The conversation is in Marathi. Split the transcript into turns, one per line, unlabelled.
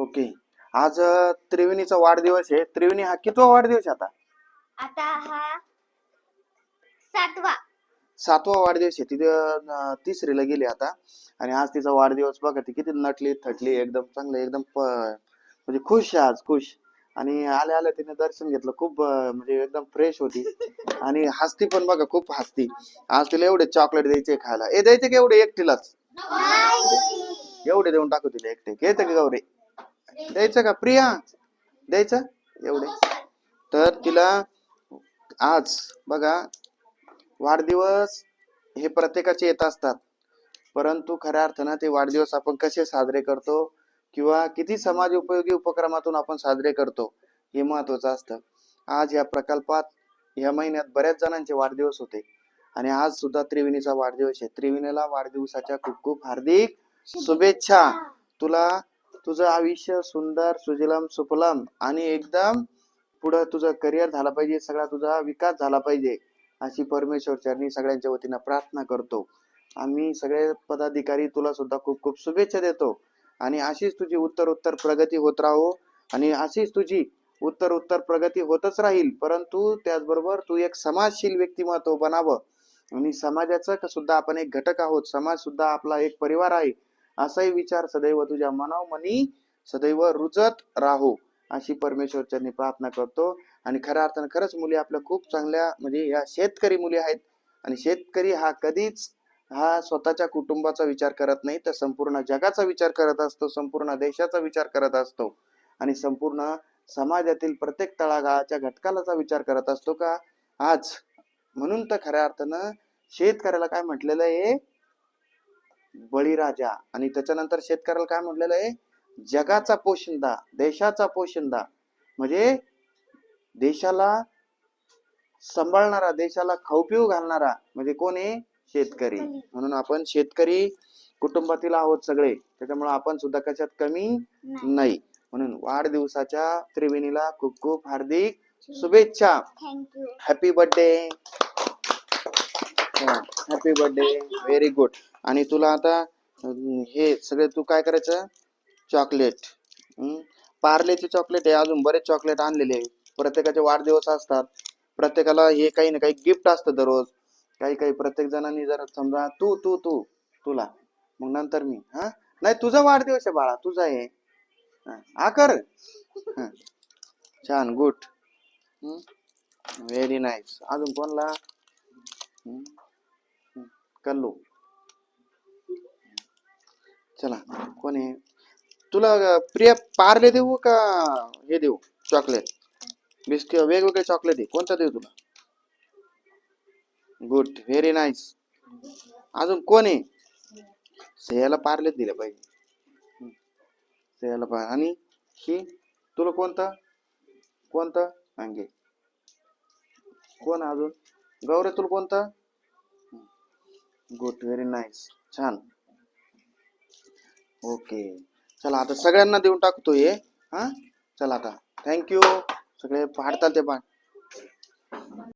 ओके. आज त्रिवेणीचा वाढदिवस आहे. त्रिवेणी हा कितवा वाढदिवस आहे आता?
आता हा 7वा.
7वा वाढदिवस आहे. तिसरीला गेली आता. आणि आज तिचा वाढदिवस बघा, ती किती नटली थटली, एकदम चांगलं, एकदम म्हणजे खुश आहे आज, खुश. आणि आल्या आल्या तिने दर्शन घेतलं, खूप म्हणजे एकदम फ्रेश होती. आणि हसती पण बघा, खूप हसती. आज तिला एवढे चॉकलेट द्यायचे खायला. द्यायचे का एवढे एकटीलाच? एवढे देऊन टाकू तिला एकटे. घेते का गौरे? द्यायचं का प्रिया? द्यायचं एवढे. तर तिला आज बघा, वाढदिवस हे प्रत्येकाचे येत असतात, परंतु खऱ्या अर्थानं ते वाढदिवस आपण कसे साजरे करतो किंवा किती समाज उपयोगी उपक्रमातून आपण साजरे करतो हे महत्वाचं असतं. आज या प्रकल्पात या महिन्यात बऱ्याच जणांचे वाढदिवस होते आणि आज सुद्धा त्रिवेणीचा वाढदिवस आहे. त्रिवेणीला वाढदिवसाच्या खूप खूप हार्दिक शुभेच्छा. तुला तुझं आयुष्य सुंदर, सुजलम, सुफलम आणि एकदम पुढं तुझं करिअर झालं पाहिजे, सगळा तुझा विकास झाला पाहिजे, अशी परमेश्वर चरणी सगळ्यांच्या वतीनं प्रार्थना करतो. आम्ही सगळे पदाधिकारी तुला सुद्धा खूप खूप शुभेच्छा देतो आणि अशीच तुझी उत्तर प्रगती होत राहो आणि अशीच तुझी उत्तर प्रगती होतच राहील. परंतु त्याचबरोबर तू एक समाजशील व्यक्तिमत्व बनावं आणि समाजाचा सुद्धा आपण एक घटक आहोत, समाज सुद्धा आपला एक परिवार आहे, असाही विचार सदैव तुझ्या मनामनी सदैव रुजत राहो, अशी परमेश्वर चरणी प्रार्थना करतो. आणि खऱ्या अर्थानं खरंच मुली आपल्या खूप चांगल्या, म्हणजे या शेतकरी मुली आहेत आणि शेतकरी हा कधीच हा स्वतःच्या कुटुंबाचा विचार करत नाही, तर संपूर्ण जगाचा विचार करत असतो, संपूर्ण देशाचा विचार करत असतो आणि संपूर्ण समाजातील प्रत्येक तळागाळाच्या घटकाचा विचार करत असतो का आज. म्हणून तर खऱ्या अर्थानं शेतकऱ्याला काय म्हटलेलं आहे? बळीराजा. आणि त्याच्यानंतर शेतकऱ्याला काय म्हटलेलं आहे? जगाचा पोशिंदा, देशाचा पोशिंदा. म्हणजे देशाला सांभाळणारा, देशाला खाऊ पिऊ घालणारा म्हणजे कोण आहे? शेतकरी. म्हणून आपण शेतकरी कुटुंबातील आहोत सगळे, त्याच्यामुळे आपण सुद्धा कशात कमी नाही. म्हणून वाढदिवसाच्या त्रिवेणीला खूप खूप हार्दिक शुभेच्छा.
Thank you.
Happy birthday. Happy birthday. Very good. आणि तुला आता हे सगळे तू काय करायचं? चॉकलेट, पार्लेचे चॉकलेट आहे, अजून बरेच चॉकलेट आणलेले आहे. प्रत्येकाचे वाढदिवस असतात, प्रत्येकाला हे काही ना काही गिफ्ट असतं दररोज. काही प्रत्येक जणांनी जर समजा तू तू तू तुला, मग नंतर मी, हा नाही तुझा वाढदिवस आहे बाळा, तुझा आहे, आकर. छान, गुड, व्हेरी नाईस. अजून कोणला? कल्लू. चला, कोण आहे तुला? प्रिया, पार्ले देऊ का हे देऊ? चॉकलेट, बिस्किट, वेगवेगळे चॉकलेट आहे, कोणता देऊ तुला? Good, very nice. अजून कोण आहे? सेयाला पार्ले दिले पाहिजे, सेयाला आणि ही तुला कोणता? कोणता अंगे? कोण अजून? गौरे, तुला कोणता? गुड, व्हेरी नाईस, छान. ओके, चला आता सगळ्यांना देऊन टाकतो हे. हा, चला आता, थँक्यू. सगळे फाडतात ते पण.